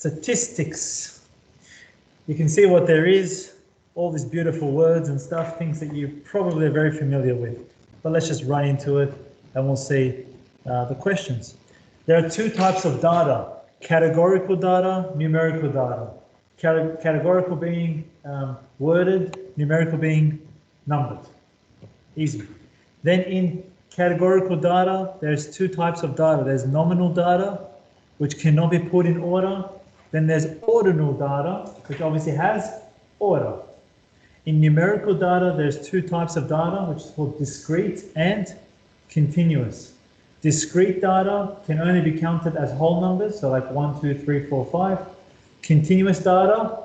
Statistics. You can see what there is, all these beautiful words and stuff, things that you probably are very familiar with. But let's just run into it and we'll see the questions. There are two types of data: categorical data, numerical data. Categorical being worded, numerical being numbered. Easy. Then in categorical data, there's two types of data. There's nominal data, which cannot be put in order. Then there's ordinal data, which obviously has order. In numerical data, there's two types of data, which is called discrete and continuous. Discrete data can only be counted as whole numbers, so like 1, 2, 3, 4, 5. Continuous data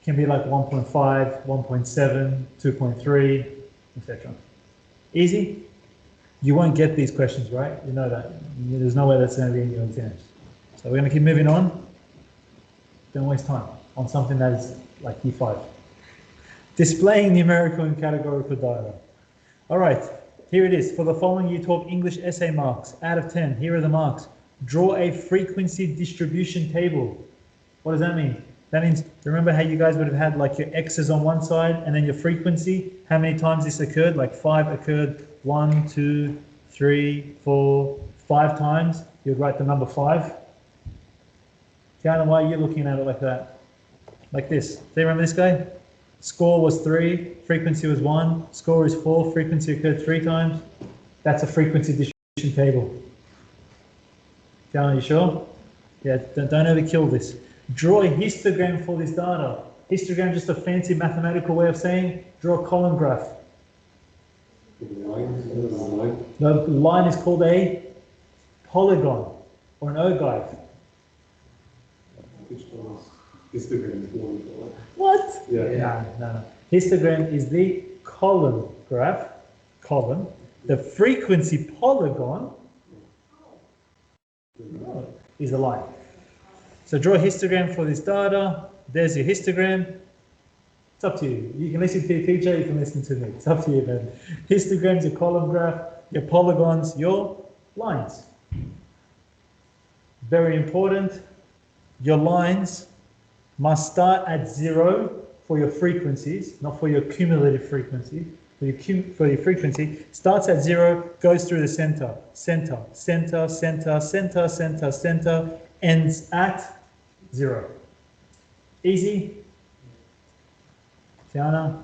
can be like 1.5, 1.7, 2.3, etc. Easy? You won't get these questions, right? You know that. There's no way that's going to be in your exams. So we're going to keep moving on. Don't waste time on something that is like E5. Displaying numerical and categorical data. All right, here it is. For the following You Talk English essay marks, out of 10, here are the marks. Draw a frequency distribution table. What does that mean? That means, remember how you guys would have had like your X's on one side and then your frequency, how many times this occurred? Like 5 occurred 1, 2, 3, 4, 5 times. You'd write the number 5. Tiana, why are you looking at it like that? Like this. Do you remember this guy? Score was 3, frequency was 1, score is 4, frequency occurred 3 times. That's a frequency distribution table. Tiana, you sure? Yeah, don't overkill this. Draw a histogram for this data. Histogram is just a fancy mathematical way of saying draw a column graph. The line is called a polygon or an ogive. Histogram. What? Yeah. No. Histogram is the column graph, column. The frequency polygon is a line. So draw a histogram for this data. There's your histogram. It's up to you. You can listen to your teacher, you can listen to me. It's up to you, man. Histograms, your column graph, your polygons, your lines. Very important. Your lines must start at 0 for your frequencies, not for your cumulative frequency. For your frequency, starts at 0, goes through the center, center, center, center, center, center, center, ends at 0. Easy? Tiana?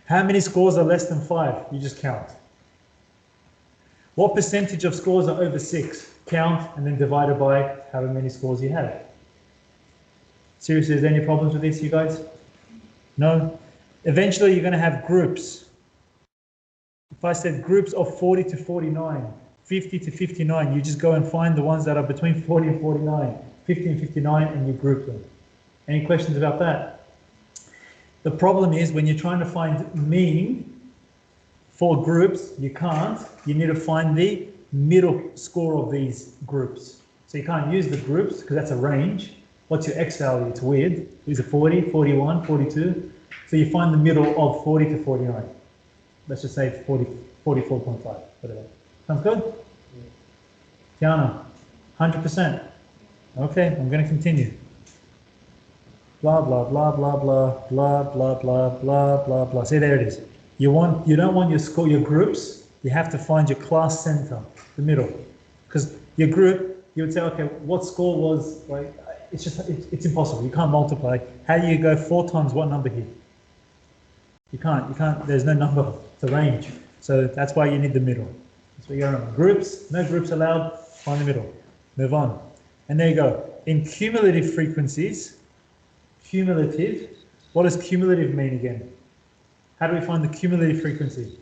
How many scores are less than 5? You just count. What percentage of scores are over 6? Count and then divide it by however many scores you have. Seriously, is there any problems with this, you guys? No? Eventually, you're going to have groups. If I said groups of 40 to 49, 50 to 59, you just go and find the ones that are between 40 and 49, 50 and 59, and you group them. Any questions about that? The problem is when you're trying to find mean for groups, you can't. You need to find the middle score of these groups. So you can't use the groups because that's a range. What's your X value? It's weird. Is it 40, 41, 42? So you find the middle of 40 to 49. Let's just say 40, 44.5, whatever. Sounds good? Tiana, 100%. Okay, I'm going to continue. Blah, blah, blah, blah, blah, blah, blah, blah, blah, blah, blah. See, there it is. You don't want your score, your groups, you have to find your class center, the middle. Because your group, you would say, okay, what score was, like, it's impossible. You can't multiply. How do you go 4 times what number here? You can't, there's no number. It's a range. So that's why you need the middle. So you go groups, no groups allowed, find the middle. Move on. And there you go. In cumulative frequencies, cumulative, what does cumulative mean again? How do we find the cumulative frequency?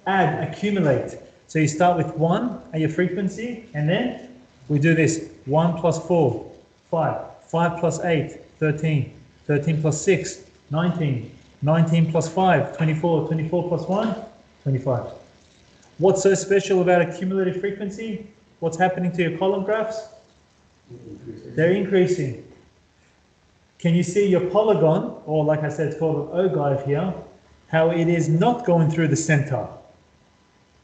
Add, accumulate. So you start with 1 at your frequency, and then we do this. 1 plus 4, 5. 5 plus 8, 13. 13 plus 6, 19. 19 plus 5, 24. 24 plus 1, 25. What's so special about a cumulative frequency? What's happening to your column graphs? They're increasing. Can you see your polygon, or like I said, it's called an ogive here, how it is not going through the center?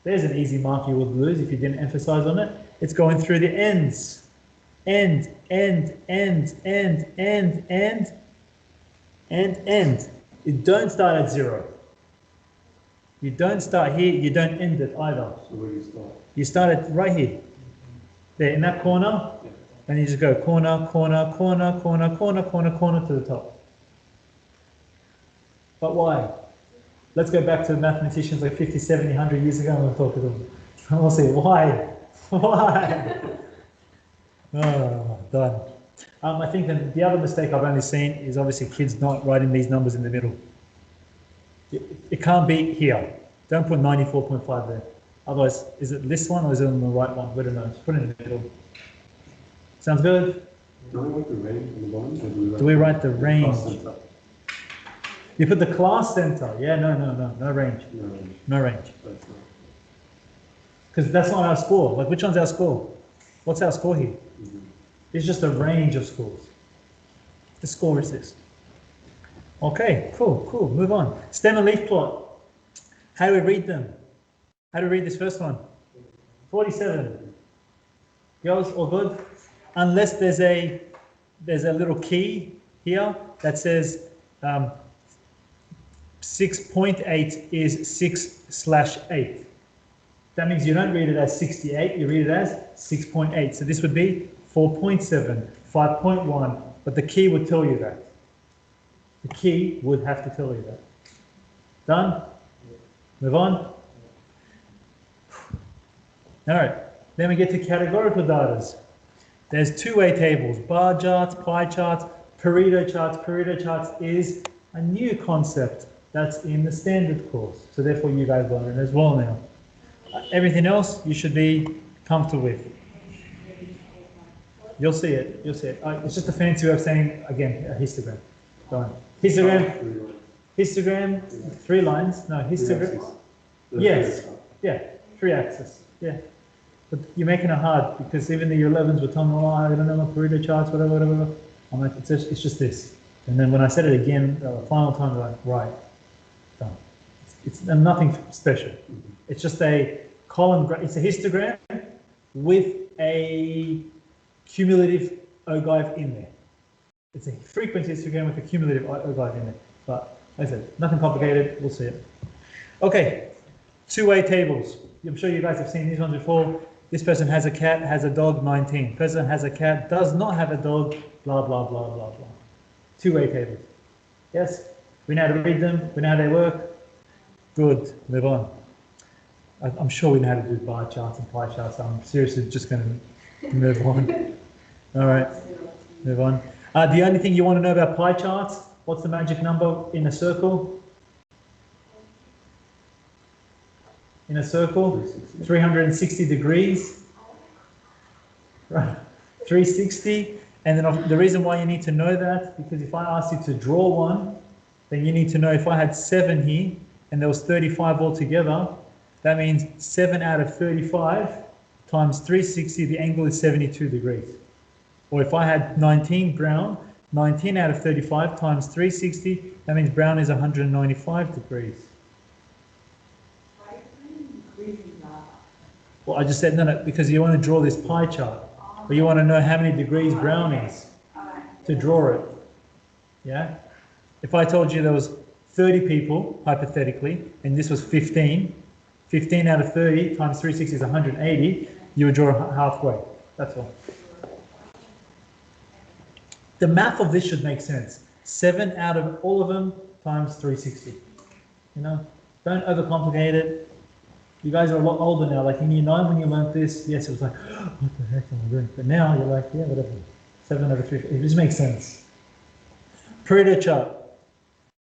There's an easy mark you would lose if you didn't emphasize on it. It's going through the ends. end. You don't start at 0. You don't start here, you don't end it either. So where do you start? You start it right here. There, in that corner, and you just go corner, corner, corner, corner, corner, corner, corner to the top. But why? Let's go back to the mathematicians like 50, 70, 100 years ago and we'll talk to them. And we'll say, why? Why? Oh, done. I think that the other mistake I've only seen is obviously kids not writing these numbers in the middle. It can't be here. Don't put 94.5 there. Otherwise, is it this one or is it on the right one? We don't know. Just put it in the middle. Sounds good? Do we write the range in the bottom? Or Do we write the range? class center? You put the class center. Yeah, no range. No range. No range. That's not. Because that's not our score. Like, which one's our score? What's our score here? Mhm. It's just a range of scores. The score is this. Okay, cool. Move on. Stem and leaf plot. How do we read them? How do we read this first one? 47. Girls, all good? Unless there's a little key here that says 6.8 is 6/8. That means you don't read it as 68, you read it as 6.8. So this would be 4.7, 5.1, but the key would tell you that. The key would have to tell you that. Done? Move on. All right, then we get to categorical data. There's two-way tables, bar charts, pie charts, Pareto charts. Pareto charts is a new concept that's in the standard course. So therefore you guys learn it as well now. Everything else you should be comfortable with. You'll see it. It's just a fancy way of saying, again, a histogram. Go on. Histogram, 3 lines. No, histogram. Yes. Yeah, 3 axis. Yeah. But you're making it hard because even the year 11s were telling me, oh, I don't know my Pareto charts, whatever. I'm like, it's just this. And then when I said it again, the final time, they're like, right, done. It's nothing special. It's just a column, it's a histogram with a cumulative ogive in there. It's a frequency histogram with a cumulative ogive in there. But like I said, nothing complicated, we'll see it. Okay, two-way tables. I'm sure you guys have seen these ones before. This person has a cat, has a dog, 19. Person has a cat, does not have a dog, blah, blah, blah, blah, blah. Two-way tables. Yes? We know how to read them, we know how they work. Good, move on. I'm sure we know how to do bar charts and pie charts. I'm seriously just going to move on. All right, move on. The only thing you want to know about pie charts, what's the magic number in a circle? In a circle, 360 degrees, right? 360, and then the reason why you need to know that, because if I asked you to draw one, then you need to know if I had 7 here, and there was 35 altogether, that means 7 out of 35 times 360, the angle is 72 degrees. Or if I had 19 brown, 19 out of 35 times 360, that means brown is 195 degrees. Well, I just said, no, because you want to draw this pie chart, but you want to know how many degrees brown is to draw it. Yeah? If I told you there was 30 people, hypothetically, and this was 15, 15 out of 30 times 360 is 180, you would draw halfway. That's all. The math of this should make sense. 7 out of all of them times 360. You know, don't overcomplicate it. You guys are a lot older now. Like in year 9 when you learned this, yes, it was like, what the heck am I doing? But now you're like, yeah, whatever. 7 over 3. It just makes sense. Pareto chart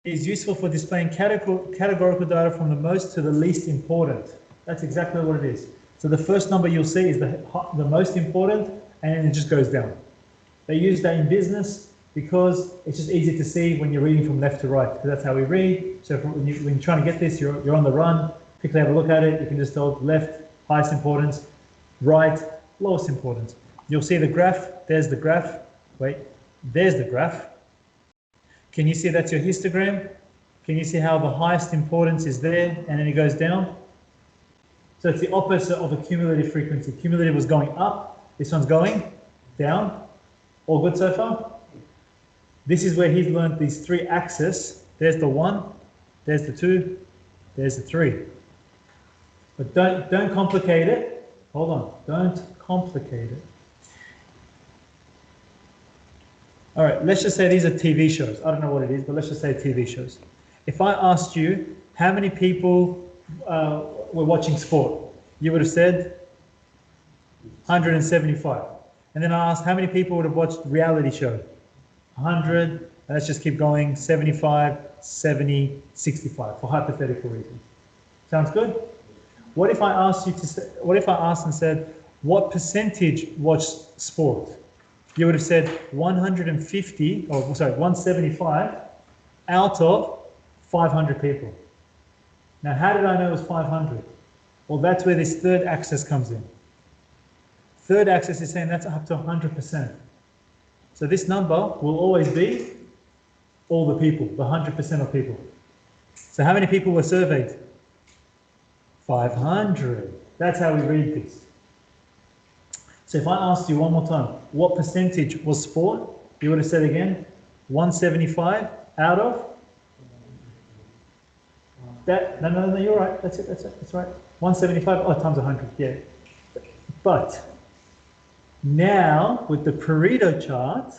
is useful for displaying categorical data from the most to the least important. That's exactly what it is. So the first number you'll see is the most important, and then it just goes down. They use that in business because it's just easy to see when you're reading from left to right, because that's how we read. So when you're trying to get this, you're on the run, quickly have a look at it, you can just tell left, highest importance, right, lowest importance. You'll see the graph, there's the graph, wait, there's the graph. Can you see that's your histogram? Can you see how the highest importance is there and then it goes down? So it's the opposite of a cumulative frequency. Cumulative was going up, this one's going Down? All good so far? This is where he's learned these three axes. There's the 1, there's the 2, there's the 3. But don't complicate it. Hold on, don't complicate it. All right, let's just say these are TV shows. I don't know what it is, but let's just say TV shows. If I asked you how many people were watching sport, you would have said 175. And then I asked how many people would have watched reality show? 100, and let's just keep going, 75, 70, 65 for hypothetical reasons. Sounds good? What if I asked you to say, what if I asked and said, what percentage watched sport? You would have said 150, or sorry, 175 out of 500 people. Now, how did I know it was 500? Well, that's where this third axis comes in. Third axis is saying that's up to 100%. So this number will always be all the people, the 100% of people. So how many people were surveyed? 500. That's how we read this. So if I asked you one more time, what percentage was sport? You would have said again, 175 out of that. No, you're right. That's it. That's right. 175 times 100. Yeah. But now with the Pareto chart,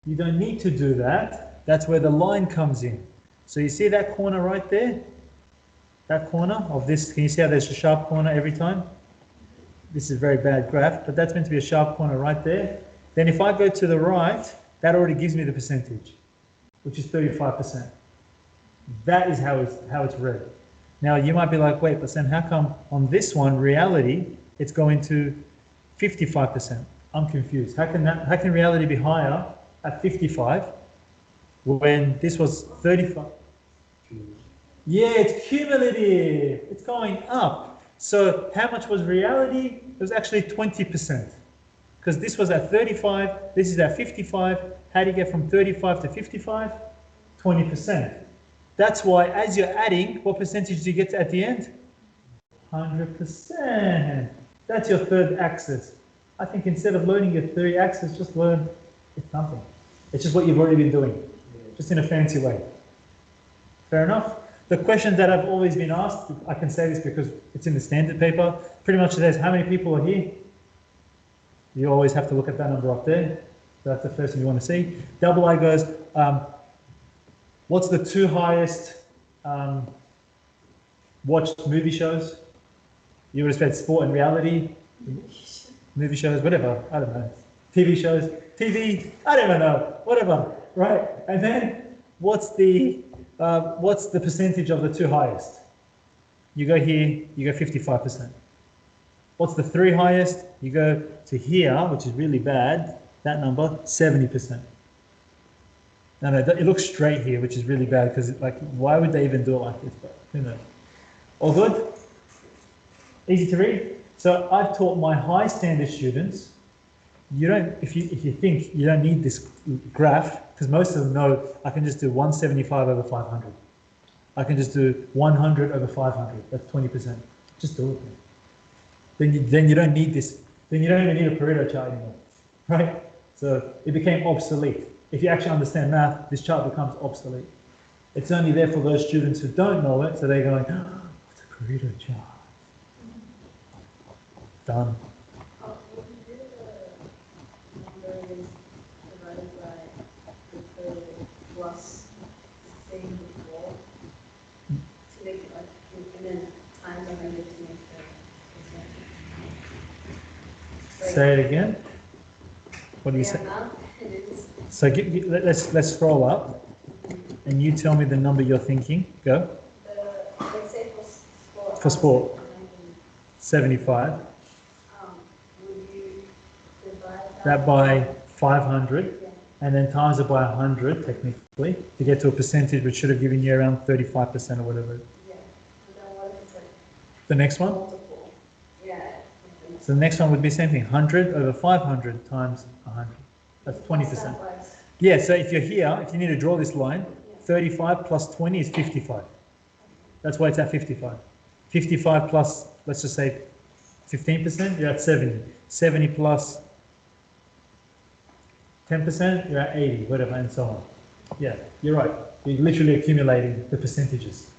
you don't need to do that. That's where the line comes in. So you see that corner right there? That corner of this, can you see how there's a sharp corner every time? This is a very bad graph, but that's meant to be a sharp corner right there. Then if I go to the right, that already gives me the percentage, which is 35%. That is how it's read. Now you might be like, wait, but then how come on this one, reality, it's going to 55%? I'm confused. How can reality be higher at 55 when this was 35? Yeah, it's cumulative. It's going up. So how much was reality? It was actually 20%. Because this was at 35, this is at 55. How do you get from 35 to 55? 20%. That's why as you're adding, what percentage do you get to at the end? 100%. That's your third axis. I think instead of learning your third axis, just learn it's nothing. It's just what you've already been doing, just in a fancy way. Fair enough? The question that I've always been asked, I can say this because it's in the standard paper, pretty much says how many people are here. You always have to look at that number up there. So that's the first thing you want to see. Double I goes, what's the two highest watched movie shows? You would have said sport and reality, movie shows, whatever, I don't know. TV shows, TV, I don't even know, whatever, right? And then what's the percentage of the two highest? You go here, you go 55%. What's the three highest? You go to here, which is really bad, that number, 70%. No, it looks straight here, which is really bad because, like, why would they even do it like this? But who knows? All good? Easy to read? So I've taught my high standard students, you don't, if you think you don't need this graph, because most of them know I can just do 175 over 500. I can just do 100 over 500. That's 20%. Just do it. Then you don't need this. Then you don't even need a Pareto chart anymore, right? So it became obsolete. If you actually understand math, this chart becomes obsolete. It's only there for those students who don't know it, so they're going, oh, what's a Pareto chart? Done. Plus the same before to make it like, and then times 100 to make the Say it again. What do you say? So let's scroll up, and you tell me the number you're thinking. Go. Let's say for sport. For sport. 75. Would you divide That by 500. And then times it by 100, technically, to get to a percentage which should have given you around 35% or whatever. Yeah. And then what if it's like The next one? multiple? Yeah. So the next one would be the same thing, 100 over 500 times 100. That's 20%. Yeah, so if you're here, if you need to draw this line, 35 plus 20 is 55. That's why it's at 55. 55 plus, let's just say 15%, you're at 70. 70 plus 10%, you're at 80, whatever, and so on. Yeah, you're right. You're literally accumulating the percentages.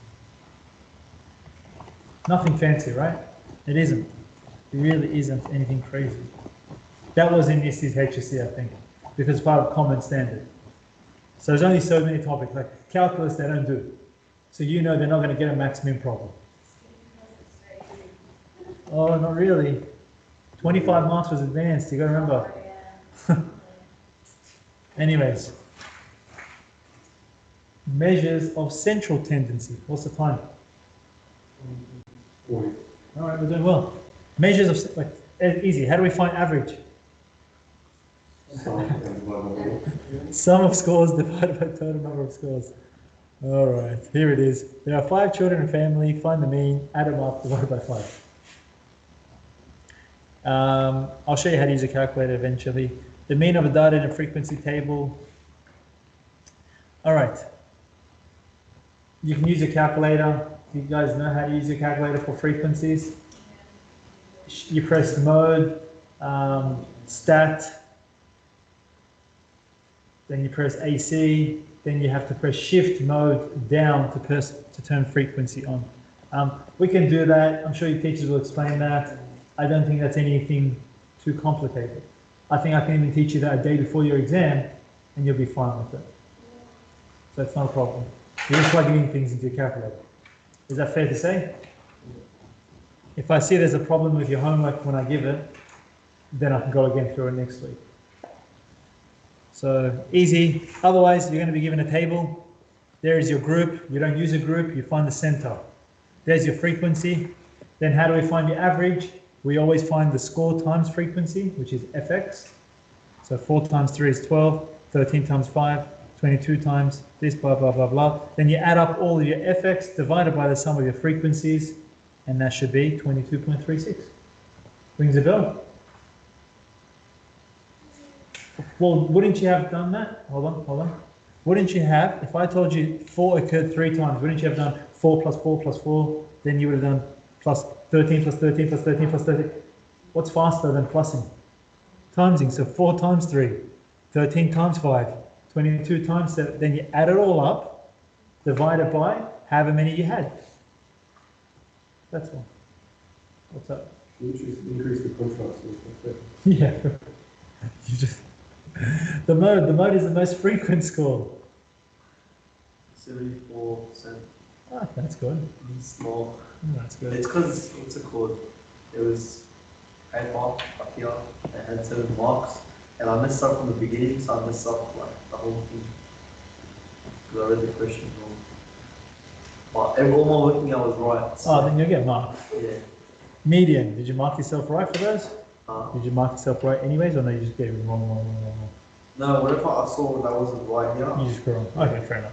Nothing fancy, right? It isn't. It really isn't anything crazy. That was in this HSC, I think, because it's part of common standard. So there's only so many topics, like calculus they don't do. So you know they're not going to get a max min problem. Oh, not really. 25 marks was advanced, you got to remember. Anyways, measures of central tendency. What's the time? 40. All right, we're doing well. Measures of, like, easy. How do we find average? Sum of scores divided by total number of scores. All right, here it is. There are 5 children in a family. Find the mean, add them up, divided by 5. I'll show you how to use a calculator eventually. The mean of a data in a frequency table. All right. You can use a calculator. You guys know how to use a calculator for frequencies. You press mode, stat, then you press AC, then you have to press shift mode down to turn frequency on. We can do that. I'm sure your teachers will explain that. I don't think that's anything too complicated. I think I can even teach you that a day before your exam and you'll be fine with it. So it's not a problem. You're just plugging in things into your calculator. Is that fair to say? If I see there's a problem with your homework when I give it, then I can go again through it next week. So easy. Otherwise, you're going to be given a table. There is your group. You don't use a group, you find the center. There's your frequency. Then how do we find your average? We always find the score times frequency, which is fx. So 4 times 3 is 12, 13 times 5, 22 times this, blah, blah, blah, blah. Then you add up all of your fx divided by the sum of your frequencies, and that should be 22.36. Rings a bell? Well, wouldn't you have done that? Hold on. Wouldn't you have, if I told you 4 occurred 3 times, wouldn't you have done 4 plus 4 plus 4? Then you would have done plus 13 plus 13 plus 13 plus 13. What's faster than plussing? Timesing. So 4 times 3, 13 times 5, 22 times 7. Then you add it all up, divided by however many you had. That's all. What's up? Increase the contrast. Yeah. You just the mode is the most frequent score. 74%. Ah, that's good. Small. That's good. It's because, what's it called? It was 8 marks up here. They had 7 marks. And I messed up from the beginning, so I messed up like the whole thing. Because I read the question wrong. But all my working out was right. So, Oh, then you'll get marked. yeah. Median. Did you mark yourself right for those? Uh, Did you mark yourself right anyways, or no, you just get it wrong? no, whatever I saw that wasn't right here. You just go wrong. Okay, fair enough.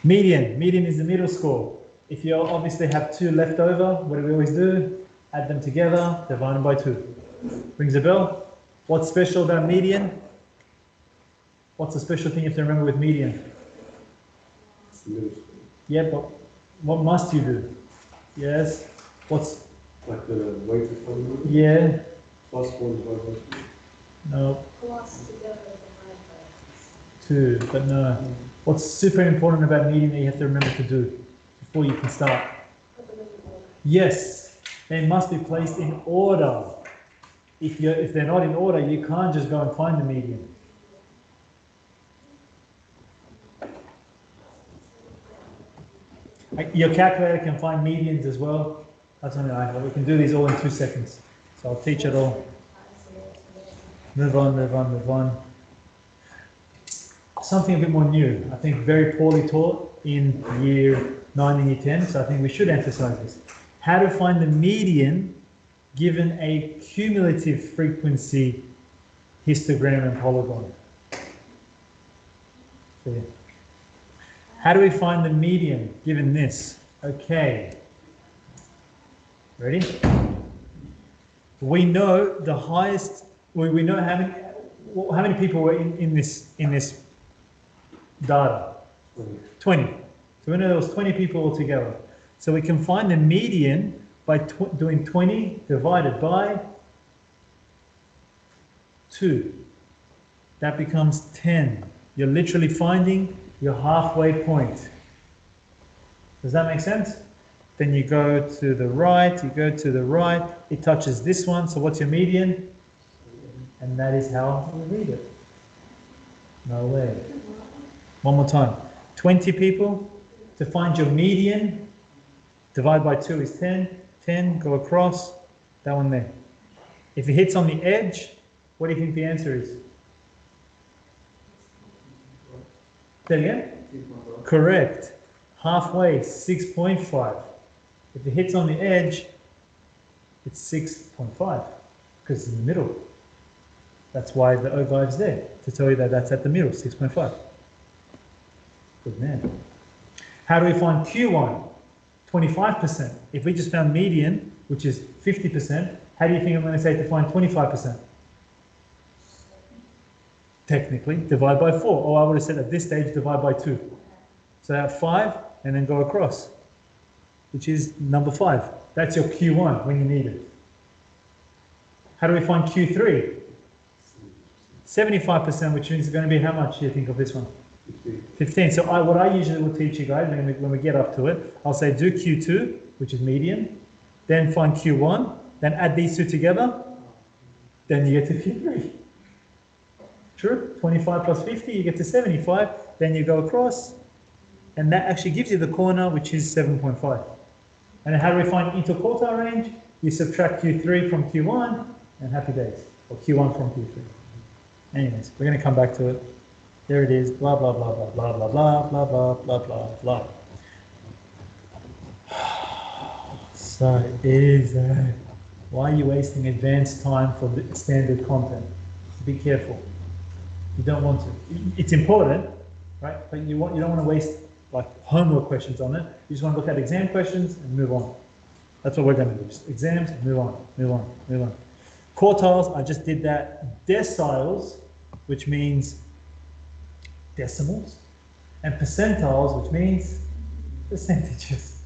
Median. Median is the middle score. If you obviously have 2 left over, what do we always do? Add them together, divide them by 2. Rings a bell? What's special about median? What's the special thing you have to remember with median? It's the middle school. Yeah, but what must you do? Yes. What's, Like the weighted formula. yeah, Plus 1 divided by 2. no, Plus together divided by 2, but no. What's super important about median that you have to remember to do before you can start? put them in order. Yes, they must be placed in order. If they're not in order, you can't just go and find the median. Your calculator can find medians as well. That's only I know. We can do these all in 2 seconds. So I'll teach it all. Move on. Something a bit more new. I think very poorly taught in year 9 and year 10. So I think we should emphasize this. How to find the median given a cumulative frequency histogram and polygon. So, yeah. How do we find the median given this? Okay. Ready? We know the highest, we know how many people were in this data. 20. So we know there was 20 people altogether. So we can find the median by doing 20 divided by 2. that becomes 10. You're literally finding your halfway point. Does that make sense? Then you go to the right, it touches this one, so what's your median? And that is how you read it. No way. One more time. 20 people, to find your median, divide by 2 is 10. 10, go across, that one there. If it hits on the edge, what do you think the answer is? Say it again? Correct. Halfway, 6.5. If it hits on the edge, it's 6.5, because it's in the middle. That's why the ogive is there, to tell you that that's at the middle, 6.5. Good man. How do we find Q1? 25%. If we just found median, which is 50%, how do you think I'm going to say to find 25%? Technically, divide by 4. Or I would have said at this stage, divide by 2. So have 5 and then go across, which is number 5. That's your Q1 when you need it. How do we find Q3? 75%, which means it's going to be how much do you think of this one? 15. So what I usually will teach you guys when we get up to it, I'll say do Q2, which is median, then find Q1, then add these two together, then you get to Q3. True? 25 plus 50, you get to 75, then you go across, and that actually gives you the corner, which is 7.5. And then how do we find interquartile range? You subtract Q3 from Q1, and happy days. Or Q1 from Q3. Anyways, we're going to come back to it. There it is, blah, blah, blah, blah, blah, blah, blah, blah, blah, blah, blah, blah. So it is, why are you wasting advanced time for the standard content? Be careful. You don't want to. It's important, right? But you don't want to waste like homework questions on it. You just want to look at exam questions and move on. That's what we're going to do. Just exams, move on, move on, move on. Quartiles, I just did that. Deciles, which means decimals, and percentiles, which means percentages.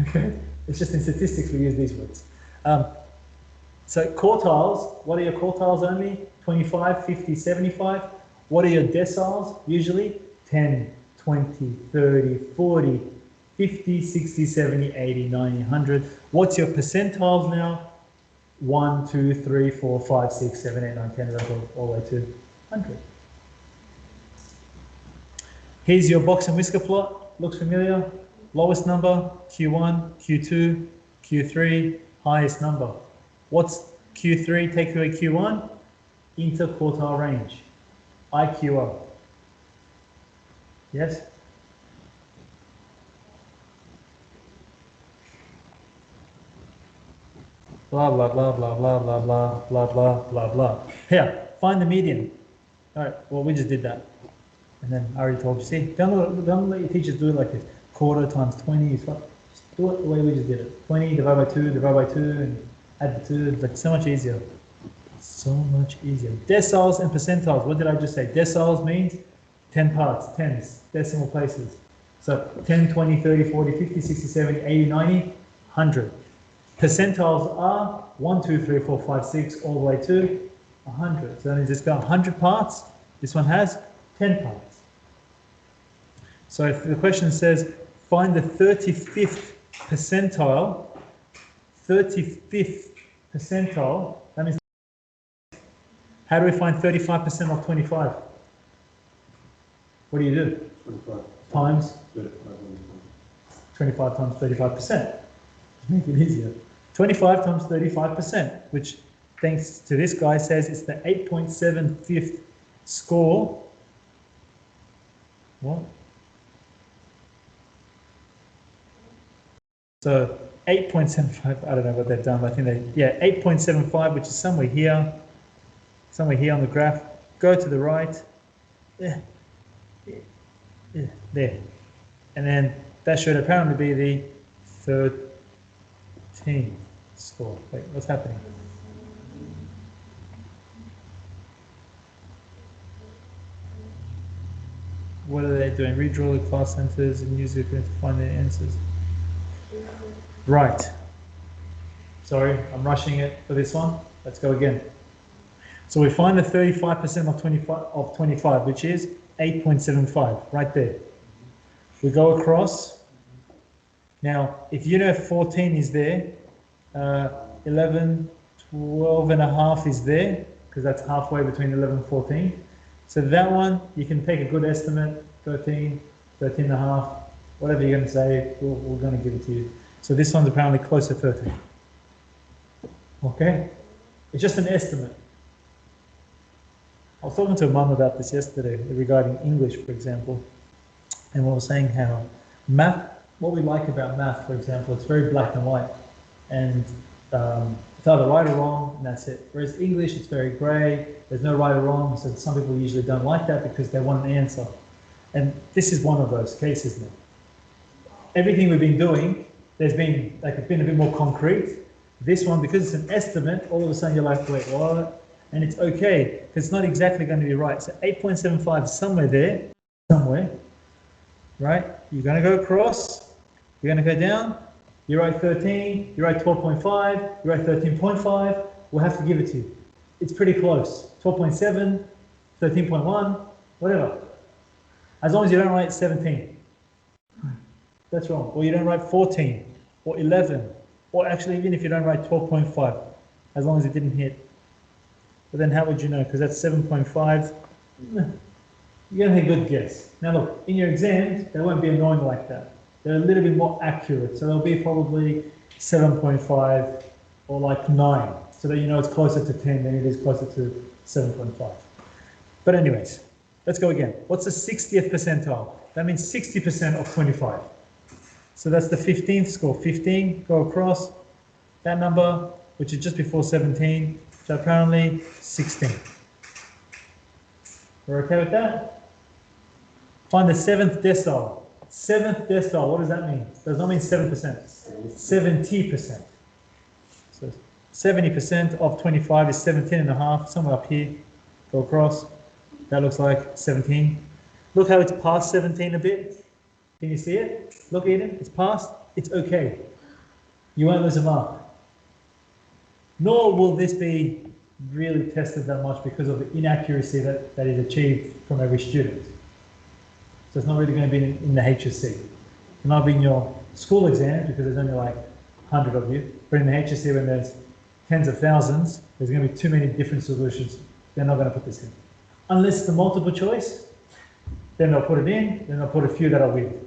Okay, it's just in statistics we use these words. So quartiles, what are your quartiles only? 25, 50, 75. What are your deciles? Usually 10, 20, 30, 40, 50, 60, 70, 80, 90, 100. What's your percentiles now? 1, 2, 3, 4, 5, 6, 7, 8, 9, 10, 11, all the way to 100. Here's your box and whisker plot. Looks familiar? Lowest number, Q1, Q2, Q3, highest number. What's Q3 take away Q1? Interquartile range. IQR. Yes? Blah, blah, blah, blah, blah, blah, blah, blah, blah, blah, blah. Here, find the median. All right, well, we just did that. And then I already told you, see, don't let your teachers do it like this. Quarter times 20 is what? Just do it the way we just did it. 20 divided by 2, and add the 2. It's like so much easier. So much easier. Deciles and percentiles. What did I just say? Deciles means 10 parts, tens, decimal places. So 10, 20, 30, 40, 50, 60, 70, 80, 90, 100. Percentiles are 1, 2, 3, 4, 5, 6, all the way to 100. So then it's got 100 parts. This one has 10 parts. So if the question says, find the 35th percentile, that means, how do we find 35% of 25? What do you do? 25 Times 35. 25 times 35%. Make it easier. 25 times 35%, which thanks to this guy says it's the 8.75th score. What? So 8.75, I don't know what they've done, but I think yeah, 8.75, which is somewhere here on the graph. Go to the right, there, and then that should apparently be the 13th score. Wait, what's happening? What are they doing? Redraw the class centers and use it to find their answers. Right. Sorry, I'm rushing it for this one. Let's go again. So we find the 35% of 25, which is 8.75, right there. We go across. Now, if you know 14 is there, 11, 12 and a half is there, because that's halfway between 11 and 14. So that one, you can take a good estimate, 13, 13 and a half, whatever you're going to say, we're going to give it to you. So this one's apparently close to 13. Okay? It's just an estimate. I was talking to a mum about this yesterday regarding English, for example, and we were saying how math, what we like about math, for example, it's very black and white, and it's either right or wrong, and that's it. Whereas English, it's very grey, there's no right or wrong, so some people usually don't like that because they want an answer. And this is one of those cases now. Everything we've been doing, there's been like it's been a bit more concrete. This one, because it's an estimate, all of a sudden you're like, wait, what? And it's okay, because it's not exactly going to be right. So 8.75 is somewhere there, somewhere, right? You're going to go across, you're going to go down, you write 13, you write 12.5, you write 13.5, we'll have to give it to you. It's pretty close, 12.7, 13.1, whatever. As long as you don't write 17. That's wrong. Or you don't write 14, or 11, or actually even if you don't write 12.5, as long as it didn't hit. But then how would you know? Because that's 7.5. You're going to have a good guess. Now look, in your exams, they won't be annoying like that. They're a little bit more accurate. So they'll be probably 7.5 or like 9. So that you know it's closer to 10 than it is closer to 7.5. But anyways, let's go again. What's the 60th percentile? That means 60% of 25. So that's the 15th score. 15, go across. That number, which is just before 17, so apparently 16. We're okay with that? Find the 7th decile. 7th decile, what does that mean? Does not mean 7%. 70%. So 70% of 25 is 17 and a half, somewhere up here. Go across. That looks like 17. Look how it's past 17 a bit. Can you see it? Look, Eden, it's past. It's okay. You won't lose a mark. Nor will this be really tested that much because of the inaccuracy that is achieved from every student. So it's not really going to be in the HSC. It might be in your school exam because there's only like 100 of you, but in the HSC when there's tens of thousands, there's going to be too many different solutions. They're not going to put this in. Unless it's a multiple choice, then they'll put it in, then they'll put a few that are weird.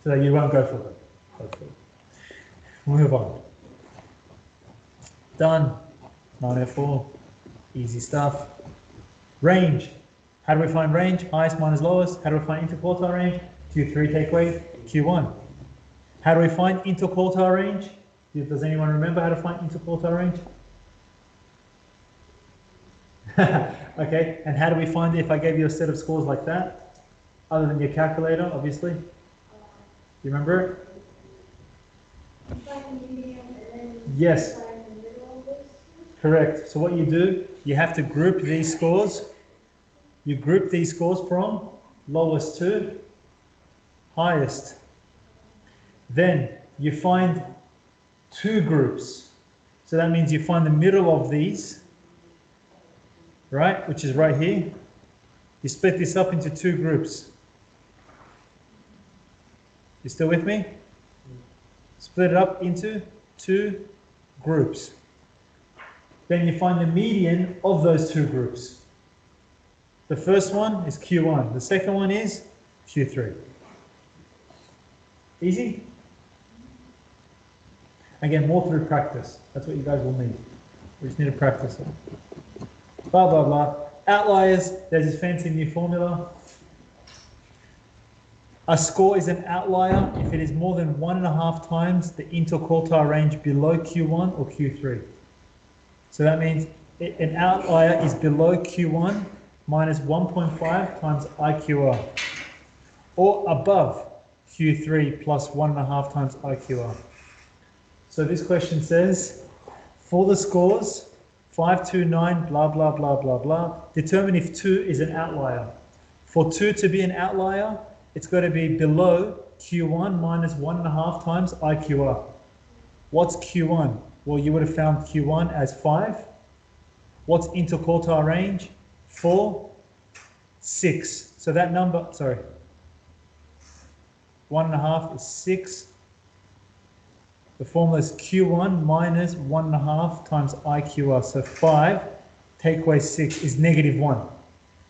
So that you won't go for them, hopefully. We'll move on. Done. 904. Easy stuff. Range. How do we find range? Highest minus lowest. How do we find interquartile range? Q3 take away Q1. How do we find interquartile range? Does anyone remember how to find interquartile range? Okay, and how do we find it if I gave you a set of scores like that? Other than your calculator, obviously. You remember it? Yes. Correct. So what you do, you have to group these scores. You group these scores from lowest to highest. Then you find two groups. So that means you find the middle of these, right, which is right here. You split this up into two groups. You still with me? Split it up into two groups. Then you find the median of those two groups. The first one is Q1. The second one is Q3. Easy? Again, more through practice. That's what you guys will need. We just need to practice it. Blah, blah, blah. Outliers, there's this fancy new formula. A score is an outlier if it is more than 1.5 times the interquartile range below Q1 or Q3. So that means an outlier is below Q1 minus 1.5 times IQR, or above Q3 plus 1.5 times IQR. So this question says, for the scores 5, 2, 9, blah, blah, blah, blah, blah, determine if 2 is an outlier. For 2 to be an outlier, it's got to be below Q1 minus 1.5 times IQR. What's Q1? Well, you would have found Q1 as 5. What's interquartile range? 4, 6. So that number, sorry, 1.5 is 6. The formula is Q1 minus 1.5 times IQR. So 5 take away 6 is -1,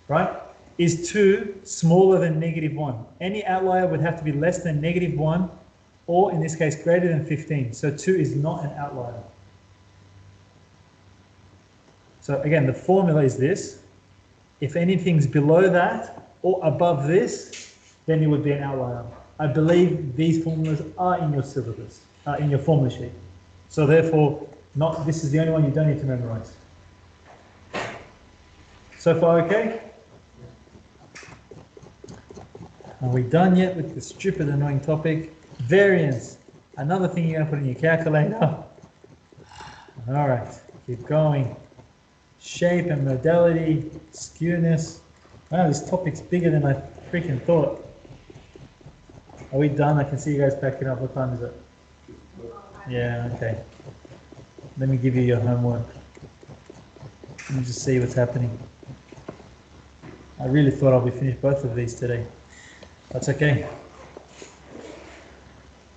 right? Is 2 smaller than -1? Any outlier would have to be less than -1, or in this case greater than 15. So 2 is not an outlier. So again, the formula is this. If anything's below that or above this, then it would be an outlier. I believe these formulas are in your syllabus, in your formula sheet. So therefore, this is the only one you don't need to memorize. So far, okay? Are we done yet with the stupid, annoying topic? Variance. Another thing you're going to put in your calculator. All right, keep going. Shape and modality, skewness. Wow, this topic's bigger than I freaking thought. Are we done? I can see you guys packing up. What time is it? Yeah, okay. Let me give you your homework. Let me just see what's happening. I really thought I'll be finished both of these today. That's okay.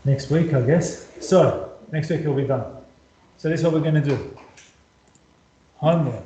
Next week, I guess. So, next week it'll be done. So this is what we're going to do. Homework.